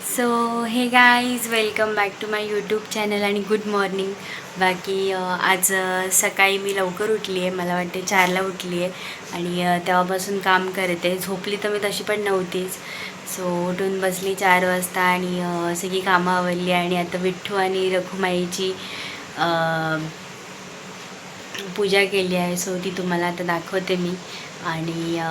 So hey guys welcome back to my YouTube channel आणि good morning. बाकी आज सकाळी मी लवकर उठली आहे, मला वाटते 4ला उठली आहे आणि तेव्हापासून काम करते. झोपली तर मी तशी पण नव्हतीच. सो उठून बसली 4 वाजता आणि सगळी कामं आवरली आणि आता विठ्ठू आणि रखुमाईची पूजा केली आहे. सो ती तुम्हाला आता दाखवते मी आणि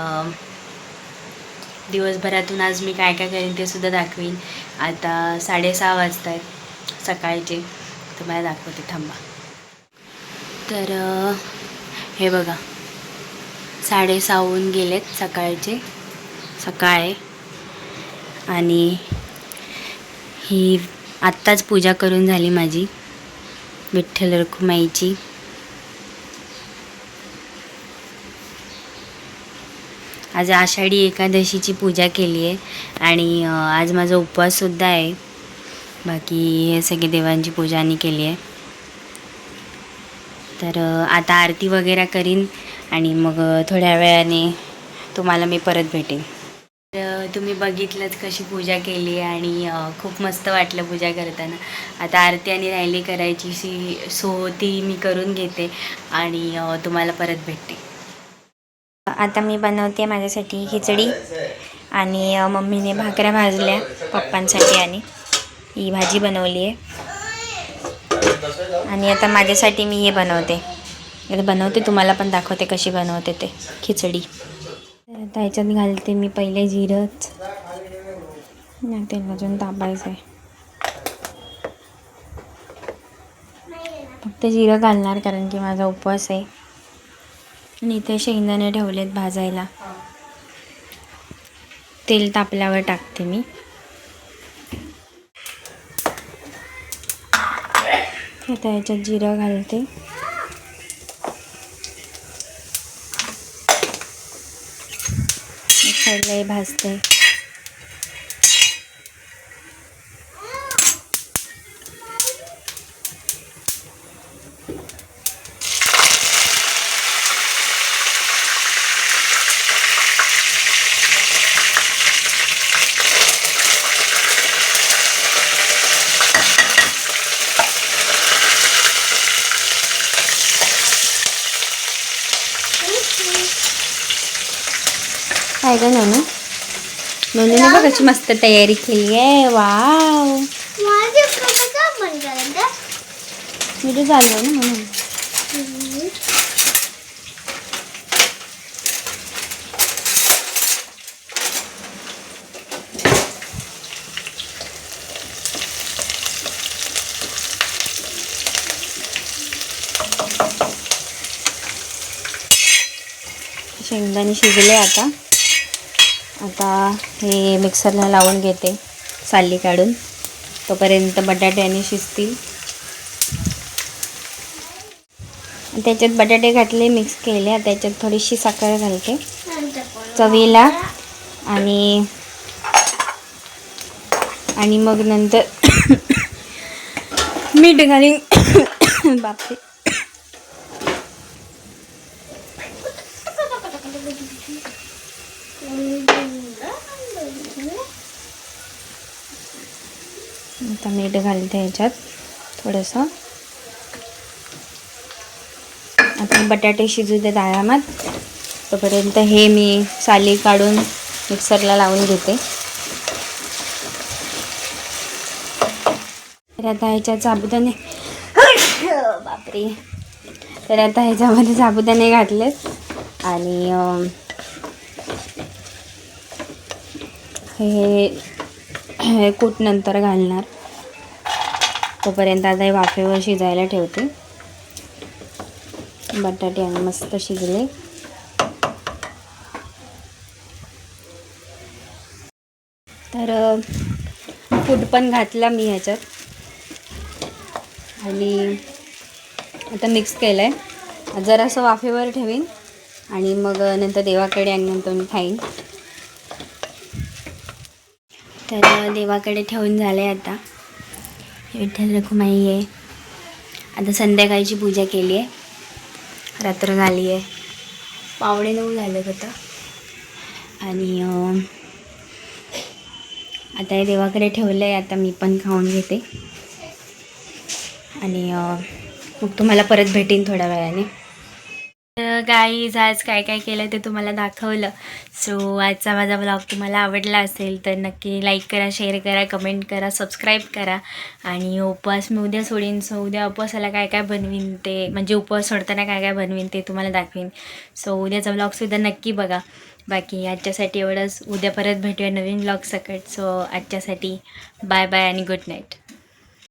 दिवसभरातून आज मी काय काय करेन ते सुद्धा दाखवीन. आता 6:30 वाजत आहेत सकाळचे, तुम्हाला दाखवते, थांबा. तर हे बघा 6:30 होऊन गेलेत सकाळचे, सकाळ आहे आणि ही आत्ताच पूजा करून झाली माझी विठ्ठल रखुमाईची. आज आषाढी एकादशीची पूजा केली आहे आणि आज माझा उपवाससुद्धा आहे. बाकी हे सगळे देवांची पूजा आणि केली आहे. तर आता आरती वगैरे करीन आणि मग थोड्या वेळाने तुम्हाला मी परत भेटेन. तर तुम्ही बघितलंच कशी पूजा केली आणि खूप मस्त वाटलं पूजा करताना. आता आरती आणि राहिली करायची सो ती मी करून घेते आणि तुम्हाला परत भेटते. आता मी बनवते माझ्यासाठी खिचडी आणि मम्मीने भाकऱ्या भाजल्या पप्पांसाठी आणि ही भाजी बनवली आहे. आणि आता माझ्यासाठी मी हे बनवते तुम्हाला पण दाखवते कशी बनवते ते खिचडी. तर आता ह्याच्यात घालते मी पहिले जिरंच, तेल अजून तापायचं आहे. फक्त जिरं घालणार कारण की माझा उपवास आहे. आणि इथे शेंगदाणे ठेवलेत भाजायला. तेल तापल्यावर टाकते मी. आता याच्यात जिरं घालते. साईडला भाजते. काय ग नोनू, नोनूने बघ कशी मस्त तयारी केली आहे. वाव, व्हिडिओ चालू आहे ना म्हणून. शेंगदाणे शिजले. आता हे मिक्सरला लावून घेते साली काढून, तोपर्यंत बटाटे आणि शिजतील. त्याच्यात बटाटे घातले, मिक्स केले. आता त्याच्यात थोडीशी साखर घालते चवीला आणि मग नंतर मीठ घालीन. बापरे, आता मीठ घालते ह्याच्यात थोडंसं. आता बटाटे शिजू दे आरामात, तोपर्यंत हे मी साली काढून मिक्सरला लावून घेते. तर आता ह्याच्यात साबुदाणे, बापरे, तर आता ह्याच्यामध्ये साबुदाणे घातलेत आणि हे कूट नंतर घालणार. तोपर्यंत आता हे वाफेवर शिजायला ठेवते. बटाटे आणि मस्त शिजले. तर कूट पण घातला मी ह्याच्यात आणि आता मिक्स केलं आहे. जरासं वाफेवर ठेवीन आणि मग नंतर देवाकडे आणि नंतर मी खाईन. तर देवाकडे ठेवून झाले. आता विठ्ठल रखुमाई आहे. आता संध्याकाळची पूजा केली आहे. रात्र झाली आहे, 8:45 झाले आता आणि आता हे देवाकडे ठेवलं आहे, आता मी पण खाऊन घेते आणि मग तुम्हाला परत भेटेन थोड्या वेळाने. तर गाईज आज काय काय केलं ते तुम्हाला दाखवलं. सो आजचा माझा ब्लॉग तुम्हाला आवडला असेल तर नक्की लाईक करा, शेअर करा, कमेंट करा, सबस्क्राईब करा. आणि उपवास मी उद्या सोडीन. सो उद्या उपवासाला काय काय बनवीन ते, म्हणजे उपवास सोडताना काय काय बनवीन ते तुम्हाला दाखवीन. सो उद्याचा ब्लॉगसुद्धा नक्की बघा. बाकी आजच्यासाठी एवढंच. उद्या परत भेटूया नवीन ब्लॉग सकट. सो आजच्यासाठी बाय बाय आणि गुड नाईट.